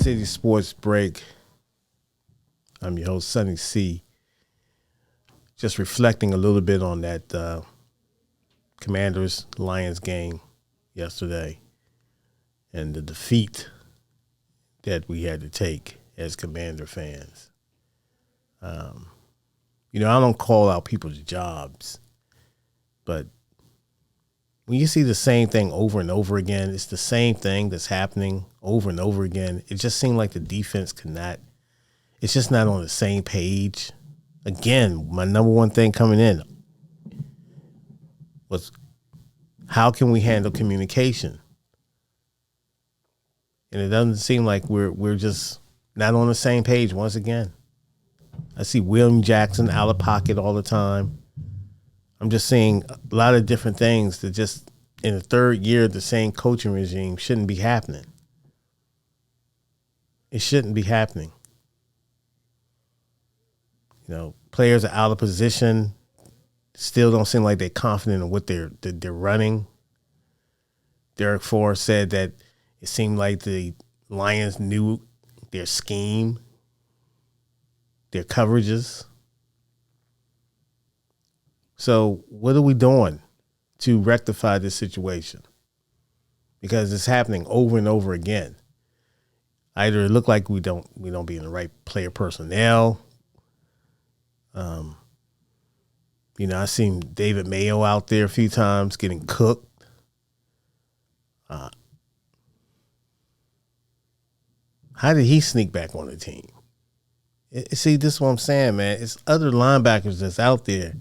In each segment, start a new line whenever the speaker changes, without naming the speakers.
City Sports Break. I'm your host, Sonny C. Just reflecting a little bit on that Commanders-Lions game yesterday and the defeat that we had to take as Commander fans. I don't call out people's jobs, but when you see the same thing over and over again, it's the same thing that's happening over and over again. It just seemed like the defense it's just not on the same page. Again, my number one thing coming in was how can we handle communication? And it doesn't seem like we're just not on the same page once again. I see William Jackson out of pocket all the time. I'm just seeing a lot of different things that just in the third year of the same coaching regime shouldn't be happening. It shouldn't be happening. Players are out of position, still don't seem like they're confident in what they're running. Derek Forrest said that it seemed like the Lions knew their scheme, their coverages. So what are we doing to rectify this situation? Because it's happening over and over again. Either it look like we don't be in the right player personnel. I seen David Mayo out there a few times getting cooked. How did he sneak back on the team? See, this is what I'm saying, man. It's other linebackers that's out there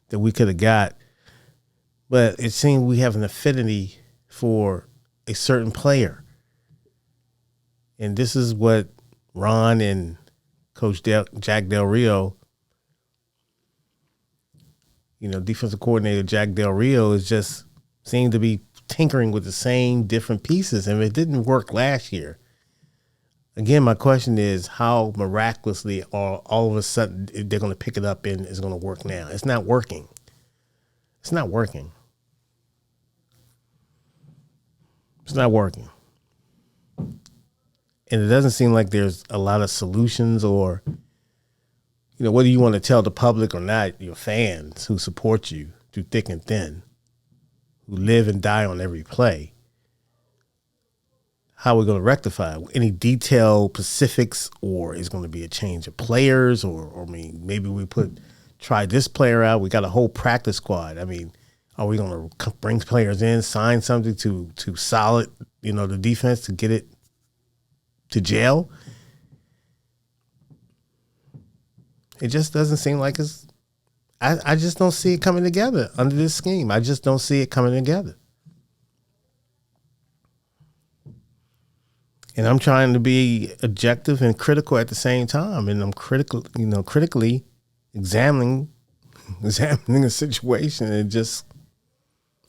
that we could have got, but it seems we have an affinity for a certain player. And this is what Ron and Coach Jack Del Rio, defensive coordinator Jack Del Rio is just seemed to be tinkering with the same different pieces. And it didn't work last year. Again, my question is how miraculously or all of a sudden they're going to pick it up and it's going to work now. It's not working. It's not working. It's not working. And it doesn't seem like there's a lot of solutions or, whether you want to tell the public or not, your fans who support you through thick and thin, who live and die on every play, how we're going to rectify it. Any detailed specifics, or is going to be a change of players, or maybe we try this player out. We got a whole practice squad. Are we going to bring players in, sign something to solid, the defense to get it to jail? It just doesn't seem like it's. I just don't see it coming together under this scheme. I just don't see it coming together. And I'm trying to be objective and critical at the same time. And I'm critically examining the situation. It's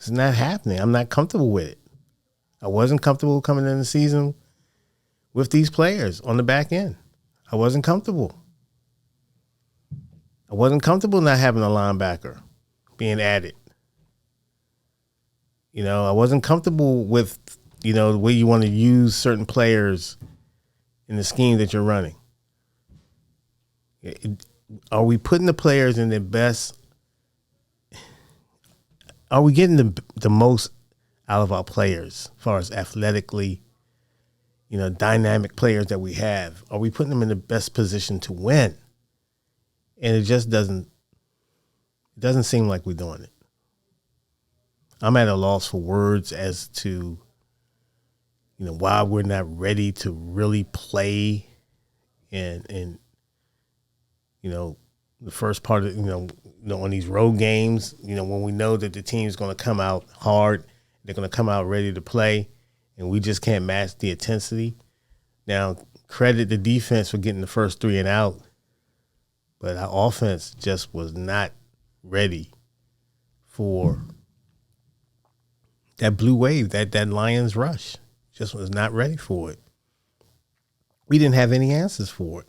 not happening. I'm not comfortable with it. I wasn't comfortable coming in the season with these players on the back end. I wasn't comfortable. I wasn't comfortable not having a linebacker being added. I wasn't comfortable with, the way you want to use certain players in the scheme that you're running. Are we putting the players in their best? Are we getting the most out of our players as far as athletically, dynamic players that we have? Are we putting them in the best position to win? And it just doesn't seem like we're doing it. I'm at a loss for words as to, why we're not ready to really play and the first part of, on these road games, when we know that the team's going to come out hard, they're going to come out ready to play, and we just can't match the intensity. Now, credit the defense for getting the first 3 and out, but our offense just was not ready for that blue wave, that Lions rush. Just was not ready for it. We didn't have any answers for it.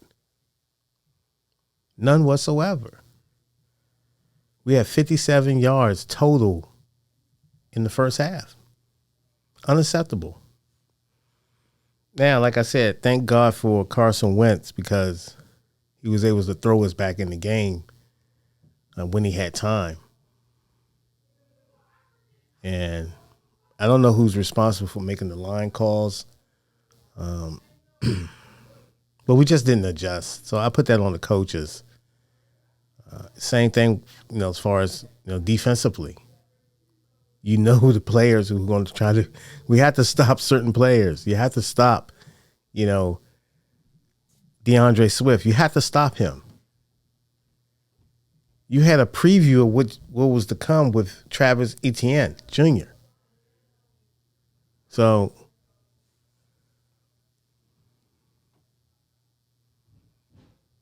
None whatsoever. We had 57 yards total in the first half. Unacceptable. Now, like I said, thank God for Carson Wentz because he was able to throw us back in the game when he had time. And I don't know who's responsible for making the line calls, but we just didn't adjust. So I put that on the coaches. Same thing, as far as defensively. Who the players who are going to try to. We have to stop certain players. You have to stop, DeAndre Swift. You have to stop him. You had a preview of what was to come with Travis Etienne Jr. So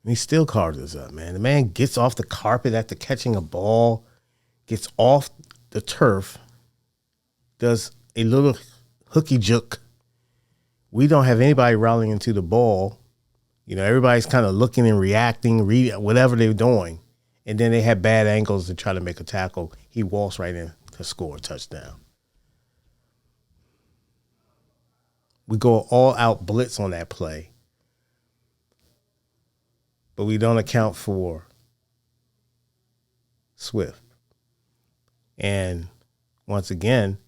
he still carved us up, man. The man gets off the carpet after catching a ball, gets off the turf, does a little hooky jook. We don't have anybody rallying into the ball. Everybody's kind of looking and reacting, whatever they're doing. And then they have bad angles to try to make a tackle. He walks right in to score a touchdown. We go all out blitz on that play. But we don't account for Swift. And once again,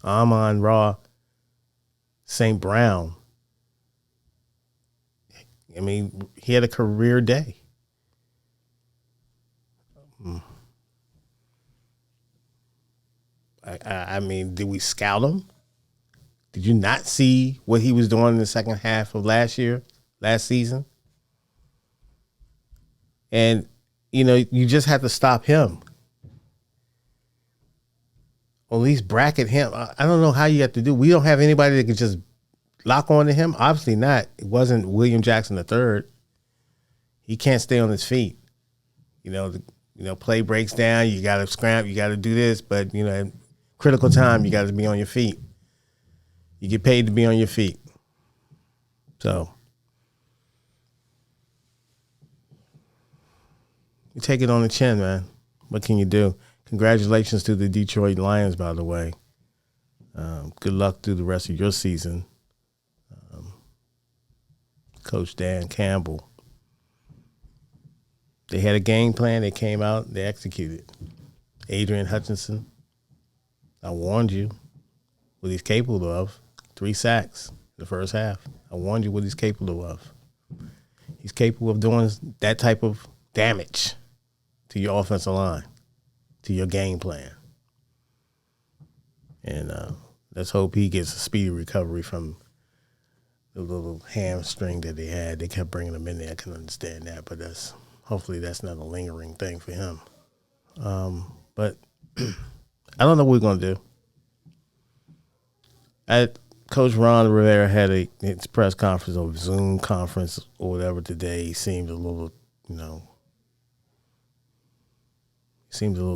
Amon-Ra St. Brown, he had a career day. Did we scout him? Did you not see what he was doing in the second half of last season? And, you just have to stop him. Or at least bracket him. I don't know how you have to do. We don't have anybody that can just lock on to him. Obviously not. It wasn't William Jackson III. He can't stay on his feet. Play breaks down. You got to scramble. You got to do this. But, at critical time, you got to be on your feet. You get paid to be on your feet. So you take it on the chin, man. What can you do? Congratulations to the Detroit Lions, by the way. Good luck through the rest of your season. Coach Dan Campbell. They had a game plan. They came out. They executed. Adrian Hutchinson, I warned you what he's capable of. 3 sacks in the first half. I warned you what he's capable of. He's capable of doing that type of damage to your offensive line, to your game plan. And let's hope he gets a speedy recovery from the little hamstring that they had. They kept bringing him in there. I can understand that, but hopefully that's not a lingering thing for him. But I don't know what we're going to do. Coach Ron Rivera had his press conference or Zoom conference or whatever today. He seemed a little,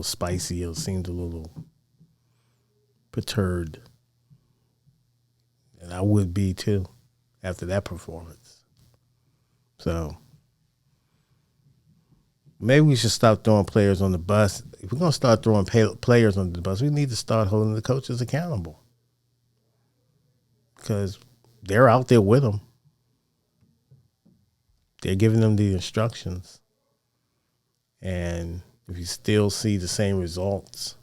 spicy. It seemed a little perturbed. And I would be too after that performance. So maybe we should stop throwing players on the bus. If we're going to start throwing players on the bus, we need to start holding the coaches accountable. Because they're out there with them. They're giving them the instructions. And if you still see the same results,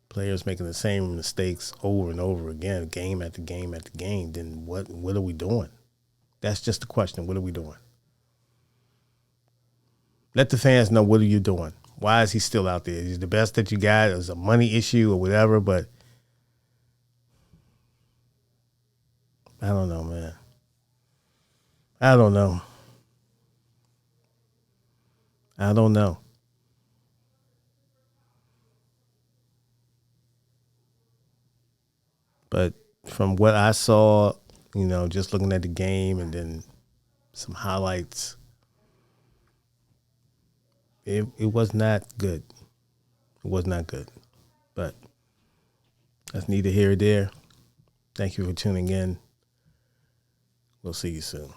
players making the same mistakes over and over again, game after game after game, then what are we doing? That's just the question. What are we doing? Let the fans know, what are you doing? Why is he still out there? He's the best that you got. It's a money issue or whatever, but I don't know, man. I don't know. But from what I saw, just looking at the game and then some highlights, it was not good. It was not good. But that's neither here nor there. Thank you for tuning in. We'll see you soon.